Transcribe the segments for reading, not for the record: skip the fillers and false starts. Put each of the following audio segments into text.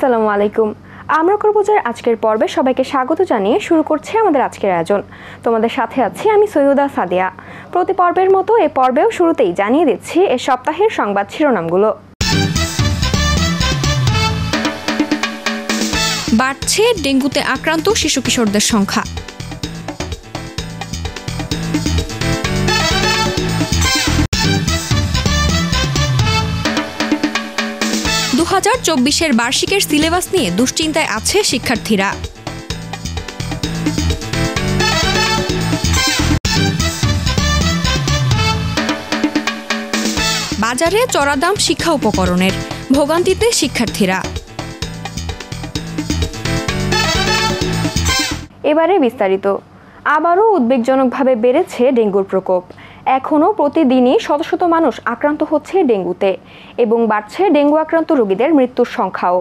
আসসালামু আলাইকুম। আমরা করবুজার আজকের পর্বে সবাইকে স্বাগত জানিয়ে শুরু করছি আমাদের আজকের আয়োজন। তোমাদের সাথে আছি আমি সৈয়দা সাদিয়া। প্রতি পর্বের মতো এ পর্বেও শুরুতেই জানিয়ে দিচ্ছি এ সপ্তাহের সংবাদ শিরোনামগুলো। বাড়ছে ডেঙ্গুতে আক্রান্ত শিশু কিশোরদের সংখ্যা। 2024-এর বার্ষিকের সিলেবাস নিয়ে দুশ্চিন্তায় আছে শিক্ষার্থীরা। বাজারে চড়া দাম শিক্ষা উপকরণের, ভোগান্তিতে শিক্ষার্থীরা। এবারে বিস্তারিত। আবারও উদ্বেগজনকভাবে বেড়েছে ডেঙ্গুর প্রকোপ। এখনও প্রতিদিনই শত শত মানুষ আক্রান্ত হচ্ছে ডেঙ্গুতে এবং বাড়ছে ডেঙ্গু আক্রান্ত রোগীদের মৃত্যুর সংখ্যাও।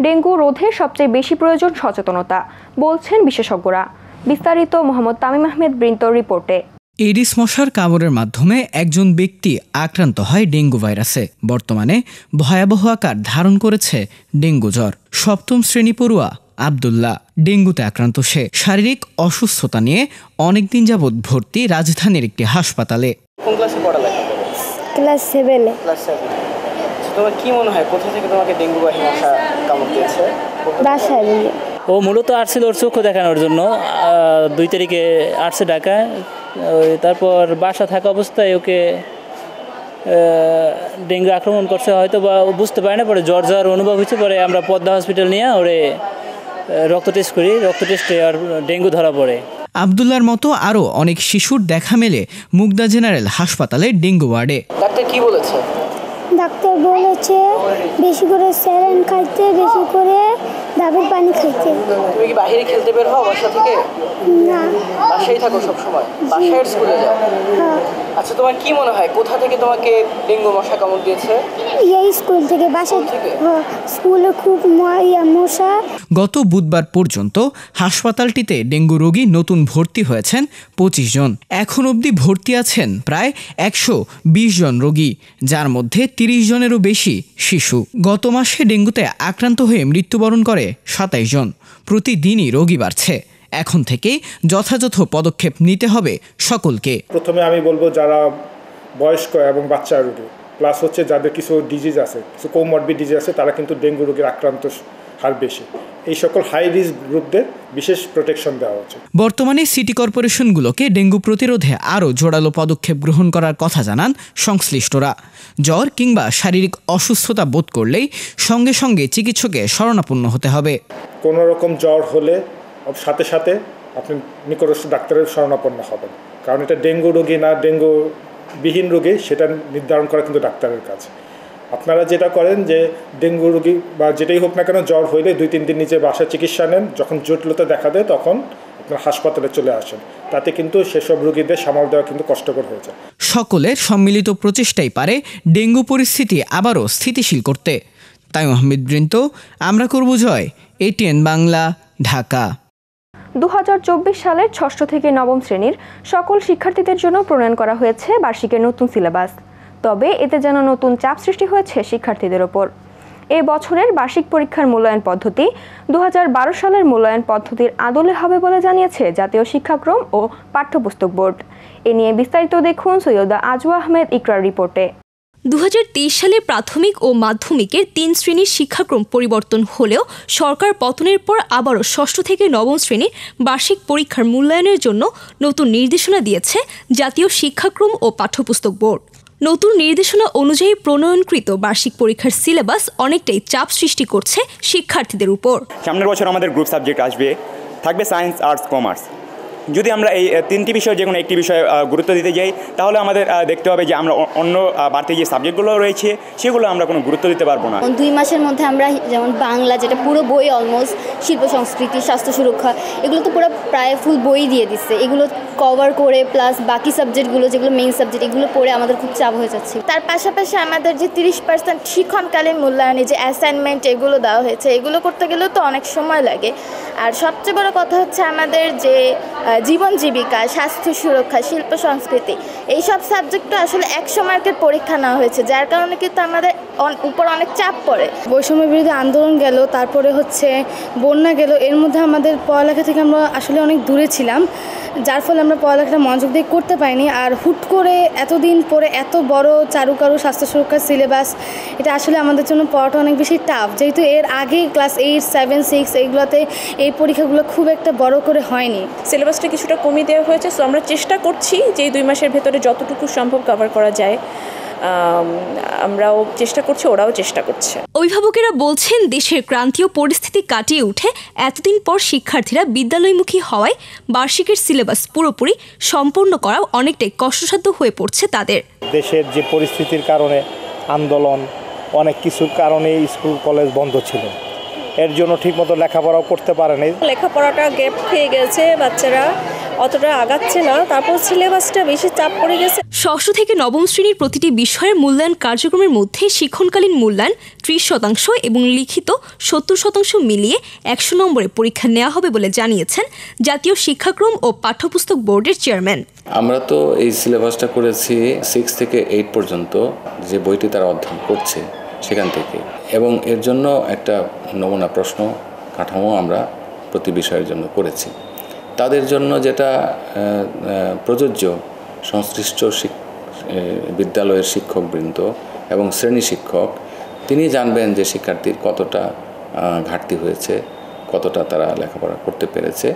ডেঙ্গু রোধে সবচেয়ে বেশি প্রয়োজন সচেতনতা, বলছেন বিশেষজ্ঞরা। বিস্তারিত মোহাম্মদ তামিম আহমেদ বৃন্তর রিপোর্টে। এডিস মশার কামড়ের মাধ্যমে একজন ব্যক্তি আক্রান্ত হয় ডেঙ্গু ভাইরাসে। বর্তমানে ভয়াবহ আকার ধারণ করেছে ডেঙ্গু জ্বর। সপ্তম শ্রেণী পড়ুয়া আব্দুল্লাহ ডেঙ্গুতে আক্রান্ত। সে শারীরিক অসুস্থতা নিয়ে অনেকদিন যাবৎ ভর্তি রাজধানীর একটি হাসপাতালে। কোন ক্লাসে পড়ালেখা করো? ক্লাস 7 এ। ক্লাস 7। তোমার কি মনে হয় কোথা থেকে তোমাকে ডেঙ্গু বাহী মশা কামড় দিয়েছে? বাসায় দিয়ে। ও মূলত আসছিল ওর চক্ষু দেখানোর জন্য। 2 তারিখে আসছে ঢাকায়। তারপর বাসা থাকা অবস্থায় ওকে ডেঙ্গু আক্রমণ করছে, হয়তো বা বুঝতে পারে না। পরে জ্বর অনুভব হয়েছে। পরে আমরা পদ্মা হসপিটাল নিয়ে ওরে রক্ত টেস্ট করি। রক্ত টেস্টে আর ডেঙ্গু ধরা পড়ে। আব্দুল্লাহর মতো আরও অনেক শিশুর দেখা মেলে মুগদা জেনারেল হাসপাতালে ডেঙ্গু ওয়ার্ডে। ডাক্তার কি বলেছে? ডাক্তার বলেছে বেশি করে স্যালাইন খাইতে, বেশি করে ডাবের পানি খাইতে। তুমি কি বাইরে খেলতে বের হও বাসা থেকে? না, বাসায় থাকো সব সময়? বাসায় স্কুলে যাও? হ্যাঁ। আচ্ছা, তোমার কি মনে হয় কোথা থেকে তোমাকে ডেঙ্গু মশা কামড় দিয়েছে? এই স্কুল থেকে। বাসা থেকে? স্কুলে খুব মশা। গত বুধবার পর্যন্ত হাসপাতালটিতে ডেঙ্গু রোগী নতুন ভর্তি হয়েছেন 25 জন। এখন অবধি ভর্তি আছেন প্রায় 120 জন রোগী, যার মধ্যে 30 জনেরও বেশি শিশু। গত মাসে ডেঙ্গুতে আক্রান্ত হয়ে মৃত্যুবরণ করে 27 জন। প্রতিদিনই রোগী বাড়ছে। এখন থেকে যথাযথ পদক্ষেপ নিতে হবে সকলকে। প্রথমে আমি বলবো যারা বয়স্ক এবং বাচ্চা রোগী, প্লাস হচ্ছে যাদের কিছু ডিজিজ আছে, কিছু কোমরবিড ডিজিজ আছে, তারা কিন্তু ডেঙ্গু রোগের আক্রান্ত হার বেশি। এই সকল হাই রিস্ক গ্রুপদের বিশেষ প্রোটেকশন দেওয়া হচ্ছে। বর্তমানে সিটি কর্পোরেশনগুলোকে ডেঙ্গু প্রতিরোধে আরও জোরালো পদক্ষেপ গ্রহণ করার কথা জানান সংশ্লিষ্টরা। জ্বর কিংবা শারীরিক অসুস্থতা বোধ করলেই সঙ্গে সঙ্গে চিকিৎসকে শরণাপন্ন হতে হবে। কোনো রকম জ্বর হলে সাথে সাথে আপনি নিকটস্থ ডাক্তারের শরণাপন্ন হবেন, কারণ এটা ডেঙ্গু রোগী না ডেঙ্গু বিহীন রোগী সেটা নির্ধারণ করা কিন্তু ডাক্তারের কাজ। আপনারা যেটা করেন যে ডেঙ্গু রোগী বা যেটাই হোক না কেন জ্বর হইলে 2-3 দিন নিজে বাসায় চিকিৎসা নেন। যখন জটিলতা দেখা দেয় তখন আপনার হাসপাতালে চলে আসেন। তাতে কিন্তু সেসব রোগীদের সামাল দেওয়া কিন্তু কষ্টকর হয়ে যায়। সকলের সম্মিলিত প্রচেষ্টাই পারে ডেঙ্গু পরিস্থিতি আবারও স্থিতিশীল করতে। তামিম আহমেদ বৃন্ত, আমরা করব জয়, ATN বাংলা, ঢাকা। 2024 সালের 6ষ্ঠ থেকে 9ম শ্রেণীর সকল শিক্ষার্থীদের জন্য প্রণয়ন করা হয়েছে বার্ষিকের নতুন সিলেবাস। তবে এতে যেন নতুন চাপ সৃষ্টি হয়েছে শিক্ষার্থীদের ওপর। এ বছরের বার্ষিক পরীক্ষার মূল্যায়ন পদ্ধতি 2012 সালের মূল্যায়ন পদ্ধতির আদলে হবে বলে জানিয়েছে জাতীয় শিক্ষাক্রম ও পাঠ্যপুস্তক বোর্ড। এ নিয়ে বিস্তারিত দেখুন সৈয়দা আজওয়া আহমেদ ইকরার রিপোর্টে। 2023 সালে প্রাথমিক ও মাধ্যমিকের 3 শ্রেণীর শিক্ষাক্রম পরিবর্তন হলেও সরকার পতনের পর আবারও 6ষ্ঠ থেকে 9ম শ্রেণীর বার্ষিক পরীক্ষার মূল্যায়নের জন্য নতুন নির্দেশনা দিয়েছে জাতীয় শিক্ষাক্রম ও পাঠ্যপুস্তক বোর্ড। নতুন নির্দেশনা অনুযায়ী প্রণয়নকৃত বার্ষিক পরীক্ষার সিলেবাস অনেকটাই চাপ সৃষ্টি করছে শিক্ষার্থীদের উপর। সামনের বছর আমাদের গ্রুপ সাবজেক্ট আসবে, থাকবে সায়েন্স, আর্টস, কমার্স। যদি আমরা এই 3টি বিষয় যে কোনো একটি বিষয়ে গুরুত্ব দিতে যাই, তাহলে আমাদের দেখতে হবে যে আমরা অন্য বাড়তি যে সাবজেক্টগুলো রয়েছে সেগুলো আমরা কোনো গুরুত্ব দিতে পারবো না। 2 মাসের মধ্যে আমরা যেমন বাংলা, যেটা পুরো বই অলমোস্ট, শিল্প সংস্কৃতি, স্বাস্থ্য সুরক্ষা, এগুলো তো পুরো প্রায় ফুল বই দিয়ে দিচ্ছে। এগুলো কভার করে প্লাস বাকি সাবজেক্টগুলো যেগুলো মেইন সাবজেক্ট, এগুলো পড়ে আমাদের খুব চাপ হয়ে যাচ্ছে। তার পাশাপাশি আমাদের যে 30% শিক্ষণকালীন মূল্যায়নে যে অ্যাসাইনমেন্ট এগুলো দেওয়া হয়েছে, এগুলো করতে গেলেও তো অনেক সময় লাগে। আর সবচেয়ে বড় কথা হচ্ছে আমাদের যে জীবন জীবিকা, স্বাস্থ্য সুরক্ষা, শিল্প সংস্কৃতি এইসব সাবজেক্টটা আসলে 100 মার্কের পরীক্ষা নেওয়া হয়েছে, যার কারণে কিন্তু আমাদের উপর অনেক চাপ পড়ে। বৈষম্য বিরোধী আন্দোলন গেল, তারপরে হচ্ছে বন্যা গেল, এর মধ্যে আমাদের পড়ালেখা থেকে আমরা আসলে অনেক দূরে ছিলাম, যার ফলে আমরা পড়ালেখাটা মনোযোগ দিয়ে করতে পারিনি। আর হুট করে এতদিন পরে এত বড় চারুকারু স্বাস্থ্য সুরক্ষার সিলেবাস, এটা আসলে আমাদের জন্য পড়াটা অনেক বেশি টাফ, যেহেতু এর আগে ক্লাস 8, 7, 6 এইগুলোতে এই পরীক্ষাগুলো খুব একটা বড় করে হয়নি। সিলেবাসটা কিছুটা কমিয়ে দেওয়া হয়েছে, সো আমরা চেষ্টা করছি যে এই 2 মাসের ভেতরে যতটুকু সম্ভব কভার করা যায়। আমরাও চেষ্টা করছি, ওরাও চেষ্টা করছে। অভিভাবকেরা বলছেন দেশের ক্রান্তীয় পরিস্থিতি কাটিয়ে উঠে এতদিন পর শিক্ষার্থীরা বিদ্যালয়মুখী হওয়ায় বার্ষিকের সিলেবাস পুরোপুরি সম্পন্ন করাও অনেকটাই কষ্টসাধ্য হয়ে পড়ছে তাদের। দেশের যে পরিস্থিতির কারণে আন্দোলন, অনেক কিছুর কারণে স্কুল কলেজ বন্ধ ছিল, এর জন্য ঠিকমতো লেখাপড়াও করতে পারেনি। লেখাপড়াটা গ্যাপ খেয়ে গেছে, বাচ্চারা অতটা আগাচ্ছে না, তারপর সিলেবাসটা বেশি চাপ পড়ে গেছে। ষষ্ঠ থেকে নবম শ্রেণীর প্রতিটি বিষয়ের মূল্যায়ন কার্যক্রমের মধ্যে শিক্ষণকালীন মূল্যায়ন 30% এবং লিখিত 70% মিলিয়ে 100 নম্বরে পরীক্ষা নেওয়া হবে বলে জানিয়েছেন জাতীয় শিক্ষাক্রম ও পাঠ্যপুস্তক বোর্ডের চেয়ারম্যান। আমরা তো এই সিলেবাসটা করেছি 6 থেকে 8 পর্যন্ত যে বইটি তারা অধ্যয়ন করছে সেখান থেকে, এবং এর জন্য একটা নমুনা প্রশ্ন কাঠামো আমরা প্রতি বিষয়ের জন্য করেছি। তাদের জন্য যেটা প্রযোজ্য, সংশ্লিষ্ট বিদ্যালয়ের শিক্ষকবৃন্দ এবং শ্রেণী শিক্ষক তিনি জানবেন যে শিক্ষার্থীর কতটা ঘাটতি হয়েছে, কতটা তারা লেখাপড়া করতে পেরেছে,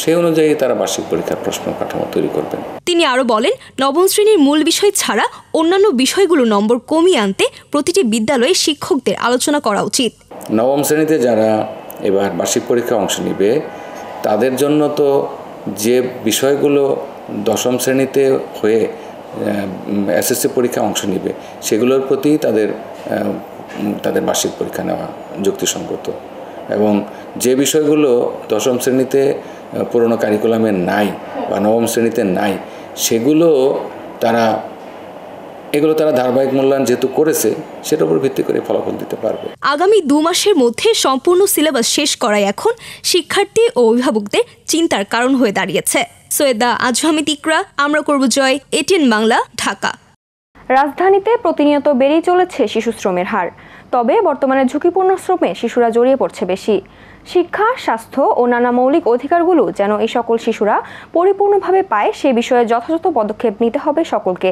সেই অনুযায়ী তারা বার্ষিক পরীক্ষার প্রশ্ন কাঠামো তৈরি করবেন। তিনি আরও বলেন, নবম শ্রেণীর মূল বিষয় ছাড়া অন্যান্য বিষয়গুলো নম্বর কমিয়ে আনতে প্রতিটি বিদ্যালয়ে শিক্ষকদের আলোচনা করা উচিত। নবম শ্রেণীতে যারা এবার বার্ষিক পরীক্ষা অংশ নেবে তাদের জন্য তো যে বিষয়গুলো দশম শ্রেণীতে হয়ে এসএসসি পরীক্ষা অংশ নেবে সেগুলোর প্রতি তাদের বার্ষিক পরীক্ষা নেওয়া যুক্তিসঙ্গত, এবং যে বিষয়গুলো দশম শ্রেণীতে পুরনো কারিকুলামে নাই বা নবম শ্রেণীতে নাই সেগুলো তারা ধারাবাহিক মূল্যায়ন যেহেতু করেছে সেটার উপর ভিত্তি করে ফলাফল দিতে পারবে। আগামী 2 মাসের মধ্যে সম্পূর্ণ সিলেবাস শেষ করাই এখন শিক্ষার্থী ও অভিভাবকদের চিন্তার কারণ হয়ে দাঁড়িয়েছে। সৈয়দা আজহামিদ ইকরা, আমরা করব জয়, ATN বাংলা, ঢাকা। রাজধানীতে প্রতিনিয়ত বেড়েই চলেছে শিশু শ্রমের হার, তবে বর্তমানে ঝুঁকিপূর্ণ শ্রমে শিশুরা জড়িয়ে পড়ছে বেশি। শিক্ষা, স্বাস্থ্য ও নানা মৌলিক অধিকারগুলো যেন এই সকল শিশুরা পরিপূর্ণভাবে পায় সে বিষয়ে যথাযথ পদক্ষেপ নিতে হবে সকলকে,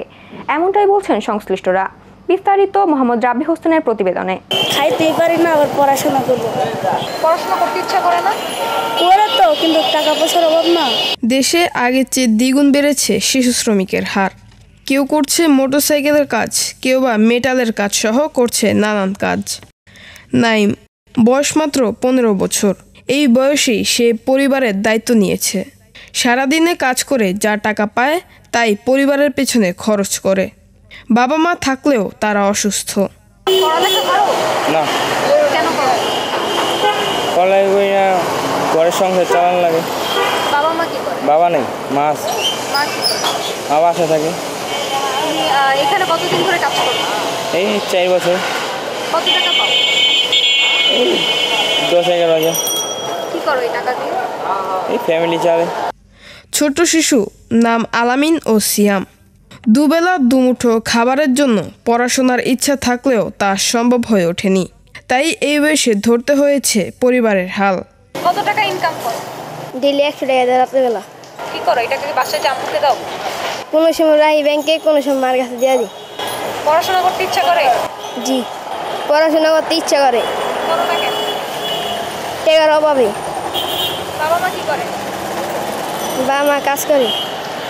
এমনটাই বলছেন সংশ্লিষ্টরা। বিস্তারিত মোহাম্মদ রাব্বি হোসেনের প্রতিবেদনে। খাইতেই পারি না, আবার পড়াশোনা করব। পড়াশোনা করতে ইচ্ছা করে না? করে তো, কিন্তু টাকা পয়সার অভাব না। দেশে আগের চেয়ে দ্বিগুণ বেড়েছে শিশু শ্রমিকের হার। কেউ করছে মোটরসাইকেলের কাজ, কেউ বা মেটালের কাজ সহ করছে নানান কাজ। নাইম বয়স মাত্র 15 বছর। এই বয়সেই সে পরিবারের দায়িত্ব নিয়েছে। সারাদিনে কাজ করে যা টাকা পায় তাই পরিবারের পেছনে খরচ করে। বাবা মা থাকলেও তারা অসুস্থ। না, ঘরের সংসার চালানো লাগে। বাবা মা কি করে? বাবা নেই, মা আছে। মা বাসা থাকে। এখানে কতদিন ধরে কাজ করো? এই 4 বছর। কত টাকা পাও? এই 10-11 হাজার। কি করো এই টাকা দিয়ে? এই ফ্যামিলি চালে। ছোট শিশু নাম আলামিন ও সিয়াম। দুবেলা দুমুঠো খাবারের জন্য পড়াশোনার ইচ্ছা থাকলেও তা সম্ভব হয়ে ওঠেনি, তাই এই বয়সে ধরতে হয়েছে পরিবারের হাল। কত টাকা ইনকাম করো? ডেইলি 100 টাকা দেয় রাত্রেবেলা। কি করো এটা? কি বাসায় জামুকে দাও? কোনো সময় রাই ব্যাংকে, কোনো সময় মার কাছে দিয়ে দিই। পড়াশোনা করতে ইচ্ছা করে? জি, পড়াশোনা করতে ইচ্ছা করে। করো না কেন? টাকার অভাবে। বাবা মা কি করে? বাবা মা কাজ করে।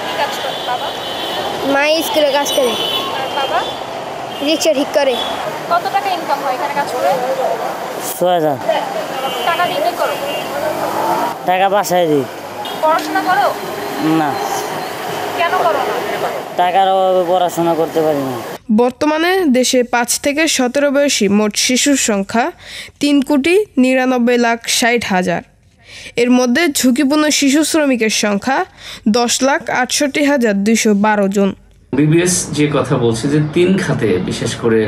কি কাজ করে বাবা? মা স্কুলে কাজ করে। আর বাবা? রিক্সা ঠিক করে। কত টাকা ইনকাম হয় এখানে কাজ করে? 6000 টাকা দিয়ে কি করো? টাকা বাসায় দিই। পড়াশোনা করো? না। কেন করো না? টাকার অভাবে পড়াশোনা করতে পারি না। বর্তমানে দেশে 5 থেকে 17 বয়সী মোট শিশুর সংখ্যা 3,99,60,000। এর মধ্যে ঝুঁকিপূর্ণ শিশু শ্রমিকের সংখ্যা 10,68,212 জন। বিবিএস যে কথা বলছে যে 3 খাতে, বিশেষ করে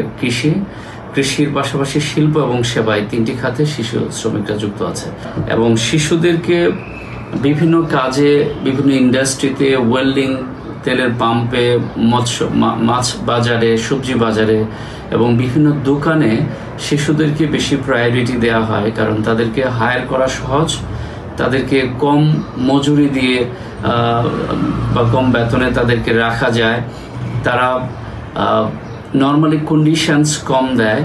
কৃষির পাশাপাশি শিল্প এবং সেবায় 3টি খাতে শিশু শ্রমিকরা যুক্ত আছে, এবং শিশুদেরকে বিভিন্ন কাজে, বিভিন্ন ইন্ডাস্ট্রিতে, ওয়েল্ডিং, তেলের পাম্পে, মাছ বাজারে, সবজি বাজারে এবং বিভিন্ন দোকানে শিশুদেরকে বেশি প্রায়োরিটি দেওয়া হয়, কারণ তাদেরকে হায়ার করা সহজ, তাদেরকে কম মজুরি দিয়ে বা কম বেতনে তাদেরকে রাখা যায়, তারা নর্মালি কন্ডিশনস কম দেয়।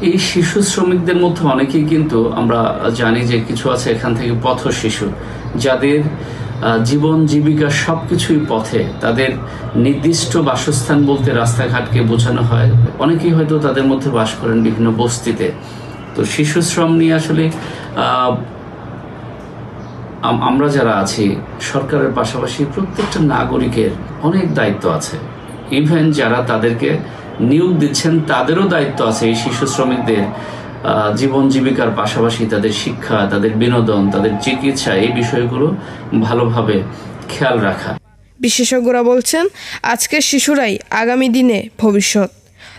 এই শিশু শ্রমিকদের মধ্যে অনেকেই কিন্তু আমরা জানি যে কিছু আছে এখান থেকে পথ শিশু, যাদের জীবন জীবিকা সব কিছুই পথে, তাদের নির্দিষ্ট বাসস্থান বলতে রাস্তাঘাটকে বোঝানো হয়। অনেকেই হয়তো তাদের মধ্যে বাস করেন বিভিন্ন বস্তিতে। তো শিশু শ্রম নিয়ে আসলে আমরা যারা আছি, সরকারের পাশাপাশি প্রত্যেকটা নাগরিকের অনেক দায়িত্ব আছে। ইভেন যারা তাদেরকে নিয়োগ দিচ্ছেন তাদেরও দায়িত্ব আছে এই শিশু শ্রমিকদের জীবন জীবিকার পাশাপাশি তাদের শিক্ষা, তাদের বিনোদন, তাদের চিকিৎসা, এই বিষয়গুলো ভালোভাবে খেয়াল রাখা। বিশেষজ্ঞরা বলছেন আজকের শিশুরাই আগামী দিনে ভবিষ্যৎ।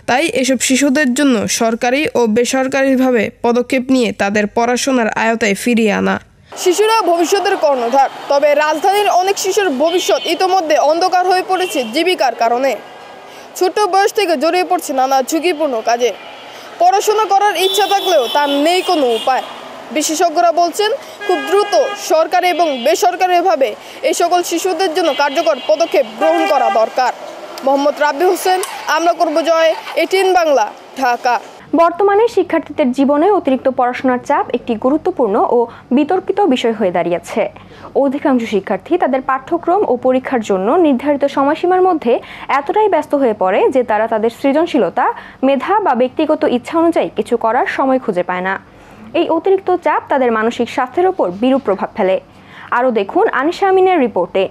তাই এসব শিশুদের জন্য সরকারি ও বেসরকারিভাবে পদক্ষেপ নিয়ে তাদের পড়াশোনার আয়তায় ফিরিয়ে আনা। শিশুরা ভবিষ্যতের কর্ণধার, তবে রাজধানীর অনেক শিশুর ভবিষ্যৎ ইতোমধ্যে অন্ধকার হয়ে পড়েছে জীবিকার কারণে। ছোট বয়স থেকে জড়িয়ে পড়ছে নানা ঝুঁকিপূর্ণ কাজে। পড়াশোনা করার ইচ্ছা থাকলেও তার নেই কোনো উপায়। বিশেষজ্ঞরা বলছেন খুব দ্রুত সরকারি এবং বেসরকারিভাবে এই সকল শিশুদের জন্য কার্যকর পদক্ষেপ গ্রহণ করা দরকার। মোহাম্মদ রাব্বি হোসেন, আমরা করব জয়, ATN বাংলা, ঢাকা। বর্তমানে শিক্ষার্থীদের জীবনে অতিরিক্ত পড়াশোনার চাপ একটি গুরুত্বপূর্ণ ও বিতর্কিত বিষয় হয়ে দাঁড়িয়েছে। অধিকাংশ শিক্ষার্থী তাদের পাঠ্যক্রম ও পরীক্ষার জন্য নির্ধারিত সময়সীমার মধ্যে এতটাই ব্যস্ত হয়ে পড়ে যে তারা তাদের সৃজনশীলতা, মেধা বা ব্যক্তিগত ইচ্ছা অনুযায়ী কিছু করার সময় খুঁজে পায় না। এই অতিরিক্ত চাপ তাদের মানসিক স্বাস্থ্যের উপর বিরূপ প্রভাব ফেলে। আরও দেখুন আনিশা আমিনের রিপোর্টে।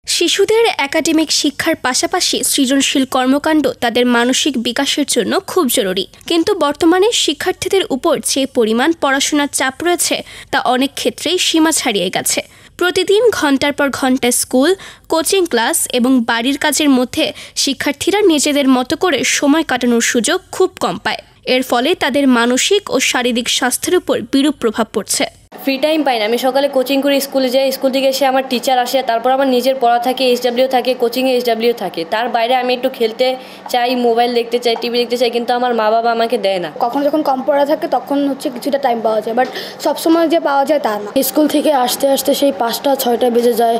শিশুদের একাডেমিক শিক্ষার পাশাপাশি সৃজনশীল কর্মকাণ্ড তাদের মানসিক বিকাশের জন্য খুব জরুরি। কিন্তু বর্তমানে শিক্ষার্থীদের উপর যে পরিমাণ পড়াশোনার চাপ রয়েছে তা অনেক ক্ষেত্রেই সীমা ছাড়িয়ে গেছে। প্রতিদিন ঘন্টার পর ঘন্টা স্কুল, কোচিং ক্লাস এবং বাড়ির কাজের মধ্যে শিক্ষার্থীরা নিজেদের মতো করে সময় কাটানোর সুযোগ খুব কম পায়। এর ফলে তাদের মানসিক ও শারীরিক স্বাস্থ্যের উপর বিরূপ প্রভাব পড়ছে। ফ্রি টাইম পাই না। আমি সকালে কোচিং করে স্কুলে যাই, স্কুল থেকে এসে আমার টিচার আসে, তারপর আমার নিজের পড়া থাকে, SW থাকে, কোচিংয়ে SW থাকে। তার বাইরে আমি একটু খেলতে চাই, মোবাইল দেখতে চাই, টিভি দেখতে চাই, কিন্তু আমার মা বাবা আমাকে দেয় না। কখন যখন কম পড়া থাকে তখন কিছুটা টাইম পাওয়া যায়, বাট সবসময় যে পাওয়া যায় তা না। স্কুল থেকে আসতে আসতে সেই 5টা-6টা বেজে যায়।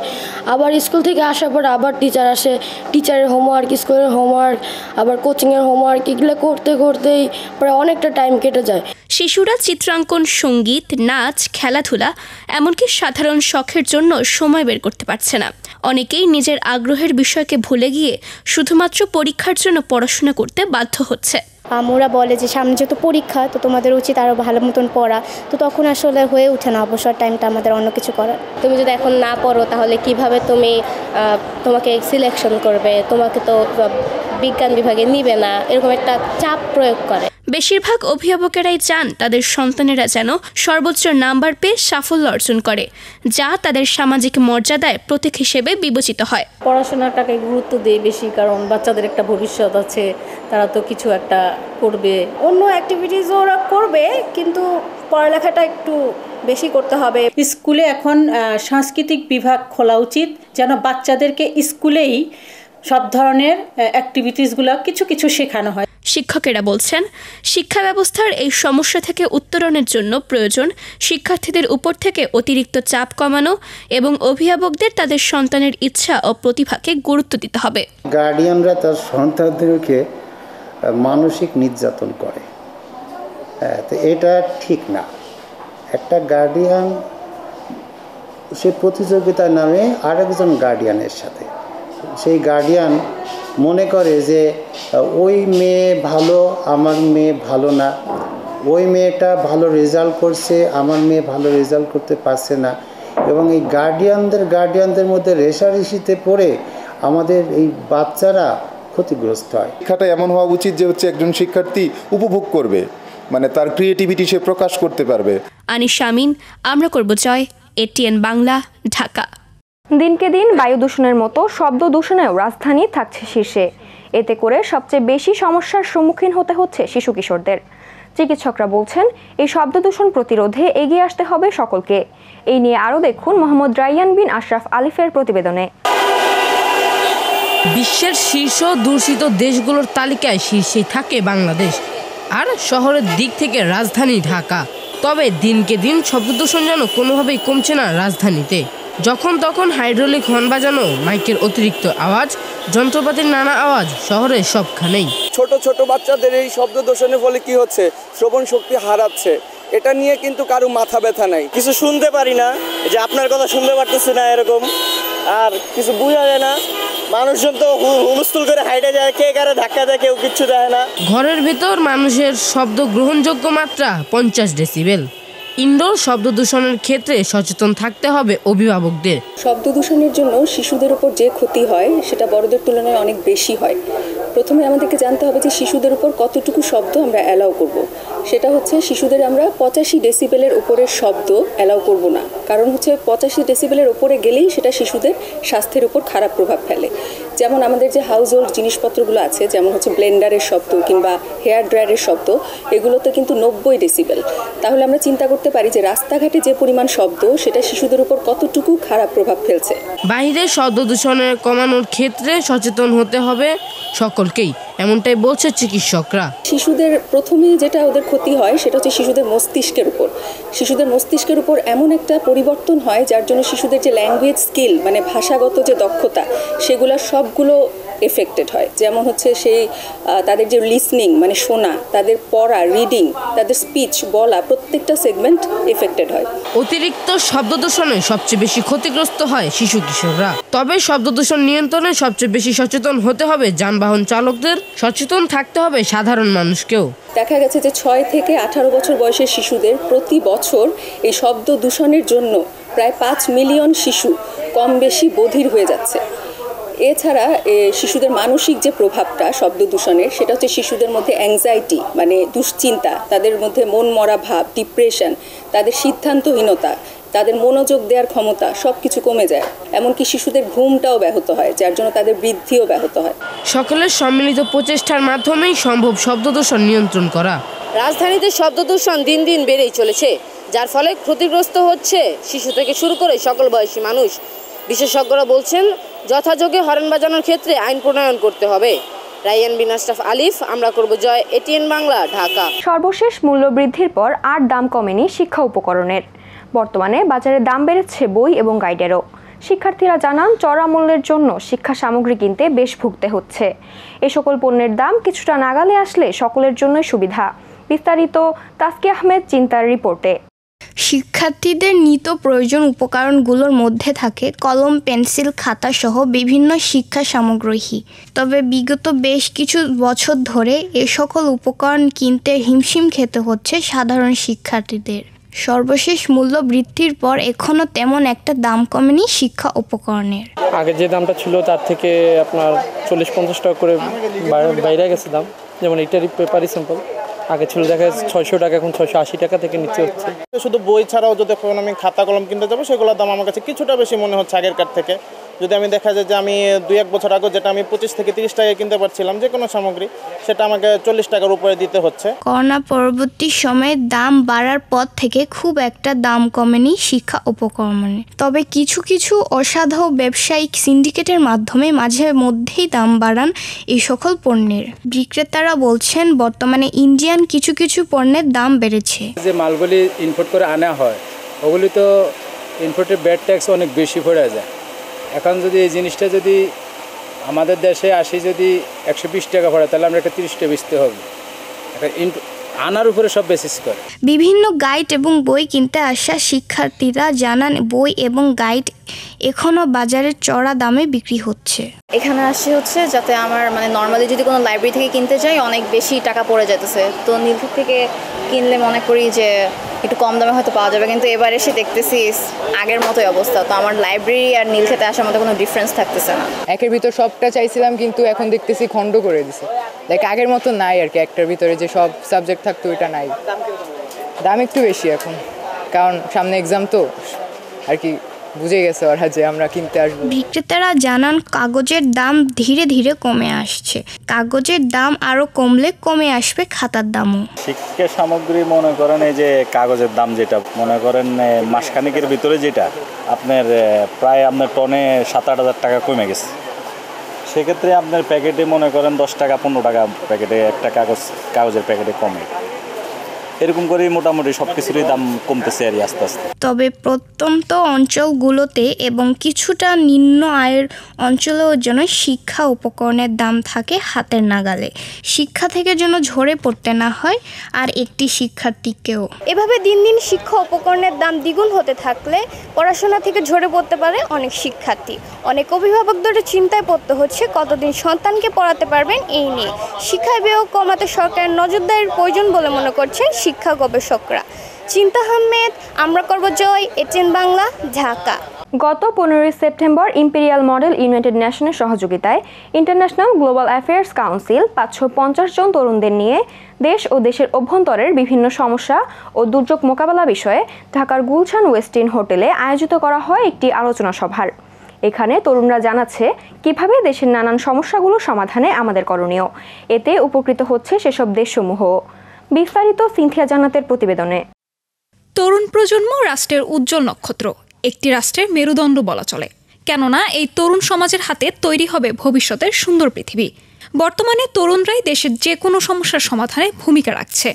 আবার স্কুল থেকে আসার পর আবার টিচার আসে, টিচারের হোমওয়ার্ক, স্কুলের হোমওয়ার্ক, আবার কোচিংয়ের হোমওয়ার্ক, এগুলো করতে করতেই প্রায় অনেকটা টাইম কেটে যায়। শিশুরা চিত্রাঙ্কন, সঙ্গীত, নাচ, খেলাধুলা, এমনকি সাধারণ শখের জন্য সময় বের করতে পারছে না। অনেকেই নিজের আগ্রহের বিষয়কে ভুলে গিয়ে শুধুমাত্র পরীক্ষার জন্য পড়াশোনা করতে বাধ্য হচ্ছে। আমরা বলে যে সামনে যেহেতু পরীক্ষা, তো তোমাদের উচিত আরও ভালো মতন পড়া, তো তখন আসলে হয়ে ওঠে না অবসর টাইমটা আমাদের অন্য কিছু করার। তুমি যদি এখন না পড়ো তাহলে কিভাবে তোমাকে সিলেকশন করবে, তোমাকে তো বিজ্ঞান বিভাগে নিবে না, এরকম একটা চাপ প্রয়োগ করে। বেশিরভাগ অভিভাবকেরাই চান তাদের সন্তানেরা যেন সর্বোচ্চ নাম্বার পেয়ে সাফল্য অর্জন করে, যা তাদের সামাজিক মর্যাদায় প্রতীক হিসেবে বিবেচিত হয়। পড়াশোনাটাকে গুরুত্ব দেয় বেশি, কারণ বাচ্চাদের একটা ভবিষ্যৎ আছে, তারা তো কিছু একটা করবে, অন্য অ্যাক্টিভিটিসও ওরা করবে, কিন্তু পড়ালেখাটা একটু বেশি করতে হবে। স্কুলে এখন সাংস্কৃতিক বিভাগ খোলা উচিত, যেন বাচ্চাদেরকে স্কুলেই সব ধরনের অ্যাক্টিভিটিসগুলো কিছু কিছু শেখানো হয়। শিক্ষকেরা বলছেন শিক্ষা ব্যবস্থার এই সমস্যা থেকে উত্তরণের জন্য প্রয়োজন শিক্ষার্থীদের উপর থেকে অতিরিক্ত চাপ কমানো এবং অভিভাবকদের তাদের সন্তানের ইচ্ছা ও প্রতিভাকে গুরুত্ব দিতে হবে। গার্ডিয়ানরা তার সন্তানদেরকে মানসিক নির্যাতন করে, তো এটা ঠিক না। একটা গার্ডিয়ান সে প্রতিযোগিতার নামে আরেকজন গার্ডিয়ানের সাথে, সেই গার্ডিয়ান মনে করে যে ওই মেয়ে ভালো, আমার মেয়ে ভালো না, ওই মেয়েটা ভালো রেজাল্ট করছে, আমার মেয়ে ভালো রেজাল্ট করতে পারছে না, এবং এই গার্ডিয়ানদের মধ্যে রেষারেষিতে পড়ে আমাদের এই বাচ্চারা ক্ষতিগ্রস্ত হয়। শিক্ষাটা এমন হওয়া উচিত যে একজন শিক্ষার্থী উপভোগ করবে, মানে তার ক্রিয়েটিভিটি সে প্রকাশ করতে পারবে। আনিশা আমিন, আমরা করব জয়, ATN বাংলা, ঢাকা। দিনকে দিন বায়ু দূষণের মতো শব্দ দূষণেও রাজধানী থাকছে শীর্ষে। এতে করে সবচেয়ে বেশি সমস্যার সম্মুখীন হতে হচ্ছে শিশু কিশোরদের। চিকিৎসকরা বলছেন এই শব্দ দূষণ প্রতিরোধে এগিয়ে আসতে হবে সকলকে। এই নিয়ে আরও দেখুন মোহাম্মদ রায়্যান বিন আশরাফ আলিফের প্রতিবেদনে। বিশ্বের শীর্ষ দূষিত দেশগুলোর তালিকায় শীর্ষেই থাকে বাংলাদেশ, আর শহরের দিক থেকে রাজধানী ঢাকা। তবে দিনকে দিন শব্দ দূষণ যেন কোনোভাবেই কমছে না রাজধানীতে। যখন তখন হাইড্রোলিক হর্ন বাজানো, মাইকের অতিরিক্ত আওয়াজ, যন্ত্রপাতির নানা আওয়াজ শহরের সবখানেই। ছোট ছোট বাচ্চাদের এই শব্দ দূষণের ফলে কি হচ্ছে, শ্রবণ শক্তি হারাচ্ছে। এটা নিয়ে কিন্তু কারো মাথা ব্যথা নাই, কিছু শুনতে পারি না, যে আপনার কথা শুনতে পারতেছে না এরকম, আর কিছু বোঝা যায় না। মানুষজন তো হুলস্থুল করে হাইটে যায়, কে কারে ধাক্কা দেয়, কেউ কিচ্ছু দেয় না। ঘরের ভেতর মানুষের শব্দ গ্রহণযোগ্য মাত্রা 50 ডেসিবেল। ইনডোর শব্দ দূষণের ক্ষেত্রে সচেতন থাকতে হবে অভিভাবকদের। শব্দ দূষণের জন্য শিশুদের উপর যে ক্ষতি হয় সেটা বড়দের তুলনায় অনেক বেশি হয়। প্রথমে আমাদেরকে জানতে হবে যে শিশুদের উপর কতটুকু শব্দ আমরা অ্যালাউ করব। সেটা হচ্ছে শিশুদের আমরা 85 ডেসিবেলের উপরের শব্দ অ্যালাউ করব না, কারণ হচ্ছে 85 ডেসিবেলের উপরে গেলেই সেটা শিশুদের স্বাস্থ্যের উপর খারাপ প্রভাব ফেলে। যেমন আমাদের যে হাউস হোল্ড জিনিসপত্রগুলো আছে, যেমন হচ্ছে ব্লেন্ডারের শব্দ কিংবা হেয়ার ড্রায়ারের শব্দ, এগুলোতে কিন্তু 90 ডেসিবেল। তাহলে আমরা চিন্তা করতে পারি যে রাস্তাঘাটে যে পরিমাণ শব্দ সেটা শিশুদের উপর কতটুকু খারাপ প্রভাব ফেলছে। বাইরে শব্দ দূষণের কমানোর ক্ষেত্রে সচেতন হতে হবে সকলকেই, এমনটাই বলছে চিকিৎসকরা। শিশুদের প্রথমেই যেটা ওদের ক্ষতি হয় সেটা হচ্ছে শিশুদের মস্তিষ্কের উপর। শিশুদের মস্তিষ্কের উপর এমন একটা পরিবর্তন হয় যার জন্য শিশুদের যে ল্যাঙ্গুয়েজ স্কিল, মানে ভাষাগত যে দক্ষতা, সেগুলো সবগুলো এফেক্টেড হয়। যেমন হচ্ছে সেই তাদের যে লিসনিং মানে শোনা, তাদের পড়া, রিডিং, তাদের স্পিচ, বলা, প্রত্যেকটা সেগমেন্ট এফেক্টেড হয়। অতিরিক্ত শব্দ দূষণে সবচেয়ে বেশি ক্ষতিগ্রস্ত হয় শিশু কিশোররা। তবে শব্দ দূষণ নিয়ন্ত্রণে সবচেয়ে বেশি সচেতন হতে হবে যানবাহন চালকদের, সচেতন থাকতে হবে সাধারণ মানুষকেও। দেখা গেছে যে 6 থেকে 18 বছর বয়সের শিশুদের প্রতি বছর এই শব্দ দূষণের জন্য প্রায় 5 মিলিয়ন শিশু কম বেশি বধির হয়ে যাচ্ছে। এছাড়া শিশুদের মানসিক যে প্রভাবটা শব্দ দূষণের, সেটা হচ্ছে শিশুদের মধ্যে অ্যাংজাইটি মানে দুশ্চিন্তা, তাদের মধ্যে মন মরা ভাব, ডিপ্রেশন, তাদের সিদ্ধান্তহীনতা, তাদের মনোযোগ দেওয়ার ক্ষমতা সব কিছু কমে যায়। এমনকি শিশুদের ঘুমটাও ব্যাহত হয়, যার জন্য তাদের বৃদ্ধিও ব্যাহত হয়। সকলের সম্মিলিত প্রচেষ্টার মাধ্যমেই সম্ভব শব্দ দূষণ নিয়ন্ত্রণ করা। রাজধানীতে শব্দ দূষণ দিন দিন বেড়েই চলেছে, যার ফলে ক্ষতিগ্রস্ত হচ্ছে শিশু থেকে শুরু করে সকল বয়সী মানুষ। বিশেষজ্ঞরা বলছেন যথাযোগ্যে হর্ন বাজানোর ক্ষেত্রে আইন প্রণয়ন করতে হবে। রায়্যান বিন আশরাফ আলিফ, আমরা করব জয়, এটিএন বাংলা, ঢাকা। সর্বশেষ মূল্য বৃদ্ধির পর আর দাম কমেনি শিক্ষা উপকরণের। বর্তমানে বাজারে দাম বেড়েছে বই এবং গাইডেরও। শিক্ষার্থীরা জানান চড়া মূল্যের জন্য শিক্ষা সামগ্রী কিনতে বেশ ভুগতে হচ্ছে। এ সকল পণ্যের দাম কিছুটা নাগালে আসলে সকলের জন্যই সুবিধা। বিস্তারিত তাসকি আহমেদ চিন্তার রিপোর্টে। শিক্ষার্থীদের নিত্য প্রয়োজন উপকরণগুলোর মধ্যে থাকে কলম, পেন্সিল, খাতা সহ বিভিন্ন শিক্ষা সামগ্রী। তবে বিগত বেশ কিছু বছর ধরে এ সকল উপকরণ কিনতে হিমশিম খেতে হচ্ছে সাধারণ শিক্ষার্থীদের। সর্বশেষ মূল্য বৃদ্ধির পর এখনও তেমন একটা দাম কমেনি শিক্ষা উপকরণের। আগে যে দামটা ছিল তার থেকে আপনার 40-50 টাকা করে বাইরে গেছে দাম। যেমন এইটারই পেপারই স্যাম্পল আগে ছিল দেখা যাচ্ছে 600 টাকা, এখন 680 টাকা থেকে নিচে হচ্ছে। শুধু বই ছাড়াও যদি এখন আমি খাতা কলম কিনতে যাবো, সেগুলোর দাম আমার কাছে কিছুটা বেশি মনে হচ্ছে আগেরকার থেকে। যদি আমি দেখা যায় যে আমি 2-1 বছর আগে যেটা আমি 25 থেকে 30 টাকায় কিনতে পারছিলাম যে কোনো সামগ্রী, সেটা আমাকে 40 টাকার উপরে দিতে হচ্ছে। করোনা পরবর্তী সময়ে দাম বাড়ার পর থেকে খুব একটা দাম কমেনি শিক্ষা উপকরণে। তবে কিছু কিছু অসাধু ব্যবসায়িক সিন্ডিকেটের মাধ্যমে মাঝে মধ্যেই দাম বাড়ান এই সকল পণ্যের। বিক্রেতারা বলছেন বর্তমানে ইন্ডিয়ান কিছু কিছু পণ্যের দাম বেড়েছে। যে মালগুলি ইম্পোর্ট করে আনা হয় ওগুলি তো ইম্পোর্টের ব্যাড ট্যাক্স অনেক বেশি পড়ে যায়। এখন যদি এই জিনিসটা যদি আমাদের দেশে আসি যদি 120 টাকা পড়ে, তাহলে আমরা একটা 30 টাকা বেচতে হবে। আনার উপরে সব বেসিস করে। বিভিন্ন গাইড এবং বই কিনতে আসা শিক্ষার্থীরা জানান বই এবং গাইড এখনও বাজারে চড়া দামে বিক্রি হচ্ছে। এখানে আসছে হচ্ছে যাতে আমার মানে নর্মালি যদি কোনো লাইব্রেরি থেকে কিনতে যাই অনেক বেশি টাকা পড়ে যেতেছে, তো নীলক্ষেত থেকে কিনলে মনে করি যে একটু কম দামে হয়তো পাওয়া যাবে। কিন্তু এবার এসে দেখতেছি আগের মতোই অবস্থা, তো আমার লাইব্রেরি আর নীলক্ষেতে আসার মতো কোনো ডিফারেন্স থাকতেছে না। একের ভিতর সবটা চাইছিলাম, কিন্তু এখন দেখতেছি খণ্ড করে দিছে। লাইক আগের মতো নাই আর কি, একটার ভিতরে যে সব সাবজেক্ট থাকতো ওইটা নাই। দাম একটু বেশি এখন, কারণ সামনে এক্সাম তো আর কি বুঝে গেছে ওরা যে আমরা কিনতে আসবো। বিক্রেতারা জানান কাগজের দাম ধীরে ধীরে কমে আসছে। কাগজের দাম আরও কমলে কমে আসবে খাতার দামও। শিক্ষা সামগ্রী মনে করেন এই যে কাগজের দাম যেটা মনে করেন মাসখানেকের ভিতরে যেটা আপনার প্রায় আপনার টনে 7-8 হাজার টাকা কমে গেছে। সেক্ষেত্রে আপনার প্যাকেটে মনে করেন 10 টাকা 15 টাকা প্যাকেটে একটা কাগজের প্যাকেটে কমে, এরকম করে মোটামুটি সব কিছুরই দাম কমতেছে আর আস্তে আস্তে। তবে প্রত্যন্ত অঞ্চলগুলোতে এবং কিছুটা নিম্ন আয়ের অঞ্চলের জন্য শিক্ষা উপকরণের দাম থাকে হাতের নাগালে, শিক্ষা থেকে যেন ঝরে পড়তে না হয় আর একটি শিক্ষার্থীকেও। এভাবে দিন দিন শিক্ষা উপকরণের দাম দ্বিগুণ হতে থাকলে পড়াশোনা থেকে ঝরে পড়তে পারে অনেক শিক্ষার্থী। অনেক অভিভাবকদের চিন্তায় পড়তে হচ্ছে কতদিন সন্তানকে পড়াতে পারবেন এই নিয়ে। শিক্ষায় ব্যয় কমাতে সরকারের নজরদারির প্রয়োজন বলে মনে করছেন শিক্ষা গবেষকরা। চিন্তা আহমেদ, আমরা করব জয়, এটিএন বাংলা, ঢাকা। গত 15 সেপ্টেম্বর ইম্পেরিয়াল মডেল ইউনাইটেড নেশনের সহযোগিতায় ইন্টারন্যাশনাল গ্লোবাল অ্যাফেয়ার্স কাউন্সিল 550 জন তরুণদের নিয়ে দেশ ও দেশের অভ্যন্তরের বিভিন্ন সমস্যা ও দুর্যোগ মোকাবেলা বিষয়ে ঢাকার গুলশান ওয়েস্টিন হোটেলে আয়োজিত করা হয় একটি আলোচনা সভার। এখানে তরুণরা জানাচ্ছে কিভাবে দেশের নানান সমস্যাগুলো সমাধানে আমাদের করণীয়। এতে উপকৃত হচ্ছে সেসব দেশসমূহ। বিস্তারিত সিনথিয়া জান্নাতের প্রতিবেদনে। তরুণ প্রজন্ম রাষ্ট্রের উজ্জ্বল নক্ষত্র, একটি রাষ্ট্রের মেরুদণ্ড বলা চলে, কেননা এই তরুণ সমাজের হাতে তৈরি হবে ভবিষ্যতের সুন্দর পৃথিবী। বর্তমানে তরুণরাই দেশের যে কোনো সমস্যার সমাধানে ভূমিকা রাখছে।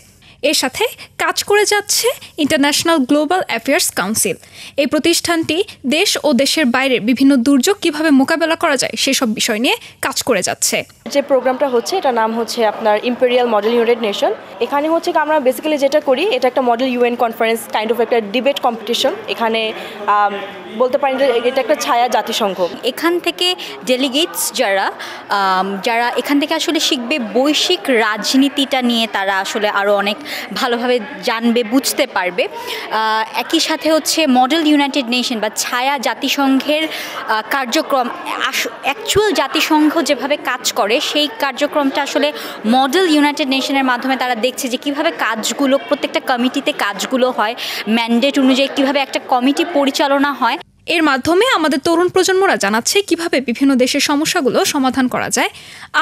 এর সাথে কাজ করে যাচ্ছে ইন্টারন্যাশনাল গ্লোবাল অ্যাফেয়ার্স কাউন্সিল। এই প্রতিষ্ঠানটি দেশ ও দেশের বাইরের বিভিন্ন দুর্যোগ কিভাবে মোকাবেলা করা যায় সেসব বিষয় নিয়ে কাজ করে যাচ্ছে। যে প্রোগ্রামটা হচ্ছে এটার নাম হচ্ছে আপনার ইম্পেরিয়াল মডেল ইউনাইটেড নেশন। এখানে হচ্ছে আমরা বেসিক্যালি যেটা করি এটা একটা model UN conference kind of একটা ডিবেট কম্পিটিশন। এখানে বলতে পারেন যে এটা একটা ছায়া জাতিসংঘ। এখান থেকে ডেলিগেটস যারা এখান থেকে আসলে শিখবে বৈশ্বিক রাজনীতিটা নিয়ে, তারা আসলে আরও অনেক ভালোভাবে জানবে, বুঝতে পারবে। একই সাথে হচ্ছে মডেল ইউনাইটেড নেশন বা ছায়া জাতিসংঘের কার্যক্রম, অ্যাকচুয়াল জাতিসংঘ যেভাবে কাজ করে সেই কার্যক্রমটা আসলে মডেল ইউনাইটেড নেশনের মাধ্যমে তারা দেখছে যে কীভাবে কাজগুলো, প্রত্যেকটা কমিটিতে কাজগুলো হয়, ম্যান্ডেট অনুযায়ী কীভাবে একটা কমিটি পরিচালনা হয়। এর মাধ্যমে আমাদের তরুণ প্রজন্মরা জানাচ্ছে কিভাবে বিভিন্ন দেশের সমস্যাগুলো সমাধান করা যায়,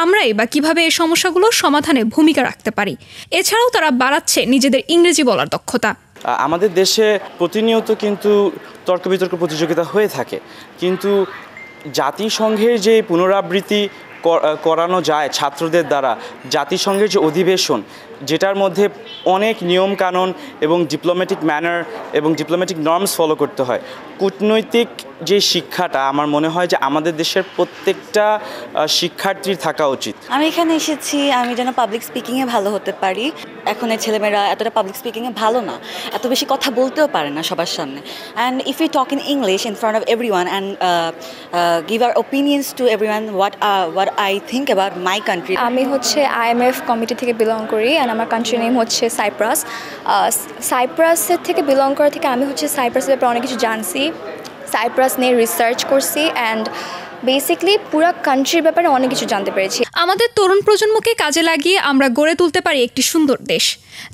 আমরাই বা কিভাবে এই সমস্যাগুলো সমাধানে ভূমিকা রাখতে পারি। এছাড়াও তারা বাড়াচ্ছে নিজেদের ইংরেজি বলার দক্ষতা। আমাদের দেশে প্রতিনিয়ত কিন্তু তর্ক বিতর্ক প্রতিযোগিতা হয়ে থাকে, কিন্তু জাতিসংঘের যে পুনরাবৃত্তি করানো যায় ছাত্রদের দ্বারা, জাতিসংঘের যে অধিবেশন যেটার মধ্যে অনেক নিয়মকানুন এবং ডিপ্লোম্যাটিক ম্যানার এবং ডিপ্লোম্যাটিক নর্মস ফলো করতে হয়, কূটনৈতিক যে শিক্ষাটা আমার মনে হয় যে আমাদের দেশের প্রত্যেকটা শিক্ষার্থীর থাকা উচিত। আমি এখানে এসেছি আমি যেন পাবলিক স্পিকিংয়ে ভালো হতে পারি। এখন এই ছেলেমেয়েরা এতটা পাবলিক স্পিকিংয়ে ভালো না, এত বেশি কথা বলতেও পারে না সবার সামনে। And if you talk in English in front of everyone and give our opinions to everyone what I think about my country. আমি হচ্ছে IMF কমিটি থেকে বিলং করি অ্যান্ড আমার কান্ট্রি নেম হচ্ছে সাইপ্রাস। সাইপ্রাসের থেকে বিলং করা থেকে আমি হচ্ছে সাইপ্রাসের ব্যাপারে অনেক কিছু জানছি, সাইপ্রাস নিয়ে রিসার্চ করছি অ্যান্ড বেসিক্যালি পুরো কান্ট্রির ব্যাপারে অনেক কিছু জানতে পেরেছি। আমাদের তরুণ প্রজন্মকে কাজে লাগিয়ে আমরা গড়ে তুলতে পারি একটি সুন্দর দেশ।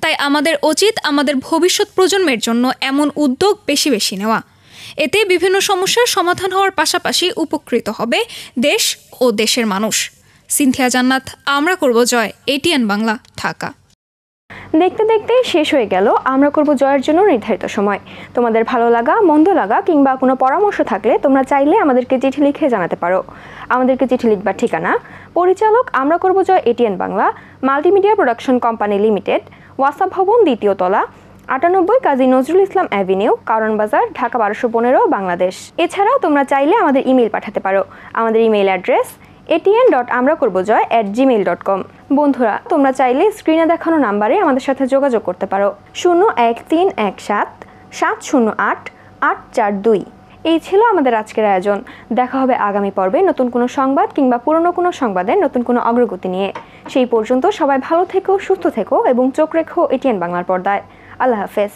তাই আমাদের উচিত আমাদের ভবিষ্যৎ প্রজন্মের জন্য এমন উদ্যোগ বেশি বেশি নেওয়া। এতে বিভিন্ন সমস্যার সমাধান হওয়ার পাশাপাশি উপকৃত হবে দেশ ও দেশের মানুষ। সিনথিয়া জান্নাত, আমরা করব জয়, এটিএন বাংলা, ঢাকা। দেখতে দেখতে শেষ হয়ে গেল আমরা করব জয়ের জন্য নির্ধারিত সময়। তোমাদের ভালো লাগা, মন্দ লাগা কিংবা কোনো পরামর্শ থাকলে তোমরা চাইলে আমাদেরকে চিঠি লিখে জানাতে পারো। আমাদেরকে চিঠি লিখবার ঠিকানা: পরিচালক আমরা করব Joy, ATN Bangla, multimedia production company limited, ওয়াসা ভবন, 2য় তলা, 98 কাজী নজরুল ইসলাম অ্যাভিনিউ, কারণ বাজার, ঢাকা 1215, বাংলাদেশ। এছাড়াও তোমরা চাইলে আমাদের ইমেল পাঠাতে পারো। আমাদের ইমেল অ্যাড্রেস atn.amrakorbojoy@gmail.com। বন্ধুরা, তোমরা চাইলে স্ক্রিনে দেখানো নাম্বারে আমাদের সাথে যোগাযোগ করতে পারো। 01317708842। এই ছিল আমাদের আজকের আয়োজন। দেখা হবে আগামী পর্বে নতুন কোনো সংবাদ কিংবা পুরনো কোনো সংবাদের নতুন কোনো অগ্রগতি নিয়ে। সেই পর্যন্ত সবাই ভালো থেকো, সুস্থ থেকো এবং চোখ রেখো এটিএন বাংলার পর্দায়। আল্লাহ হাফেজ।